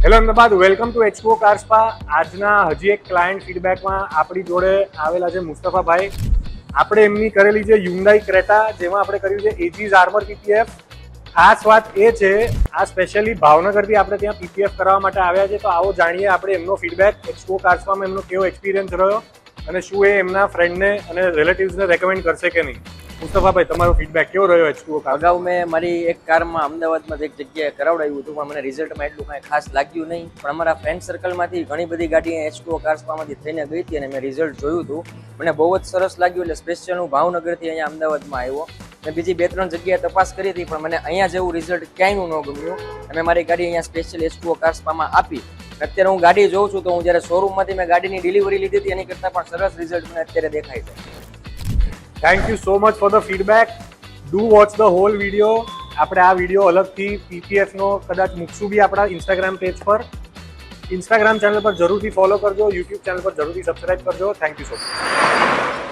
Hello Ahmedabad, welcome to expo car spa. આજના હજી એક ક્લાયન્ટ ફીડબેકમાં આપણી જોડે આવેલા છે મુસ્તફાભાઈ. આપણે એમની કરેલી છે હ્યુન્ડાઈ ક્રેટા, જેમાં આપણે કર્યું છે એજીસ આર્મર પીપીએફ. ખાસ વાત એ છે, આ સ્પેશિયલી ભાવનગરથી આપણે ત્યાં પીપીએફ કરવા માટે આવ્યા છે. તો આવો જાણીએ આપણે એમનો ફીડબેક. એક્સપો કાર સ્પામાં એમનો કેવો એક્સપિરિયન્સ રહ્યો અને શું એ એમના ફ્રેન્ડને અને રિલેટિવ્સને રેકમેન્ડ કરશે કે નહીં. મુસ્તફાભાઈ, તમારો ફીડબેક કેવો રહ્યો એક્સપો કાર? અગાઉ મેં મારી એક કારમાં અમદાવાદમાં એક જગ્યાએ કરાવડાવ્યું હતું, પણ મને રિઝલ્ટમાં એટલું કાંઈ ખાસ લાગ્યું નહીં. પણ અમારા ફ્રેન્ડ સર્કલમાંથી ઘણી બધી ગાડી એચ2ઓ કાર સ્પામાંથી થઈને ગઈ હતી અને મેં રિઝલ્ટ જોયું હતું. મને બહુ જ સરસ લાગ્યું. એટલે સ્પેશિયલ હું ભાવનગરથી અહીંયા અમદાવાદમાં આવ્યો. મેં બીજી 2-3 જગ્યાએ તપાસ કરી હતી, પણ મને અહીંયા જેવું રિઝલ્ટ ક્યાંયનું ન ગમ્યું. અને મારી ગાડી અહીંયા સ્પેશિયલ એચ2ઓ કાર સ્પામાં આપી. અત્યારે હું ગાડી જોઉં છું તો હું જ્યારે શોરૂમમાંથી મેં ગાડીની ડિલિવરી લીધી હતી એની કરતાં પણ સરસ રિઝલ્ટ મને અત્યારે દેખાય છે. Thank you so much for the feedback. Do watch the whole video. આપણે આ વિડીયો અલગથી પીપીએફનો કદાચ મૂકશું બી આપણા ઇન્સ્ટાગ્રામ પેજ પર. ઇન્સ્ટાગ્રામ ચેનલ પર જરૂરથી ફોલો કરજો, યુટ્યુબ ચેનલ પર જરૂરથી સબસ્ક્રાઇબ કરજો. Thank you so much.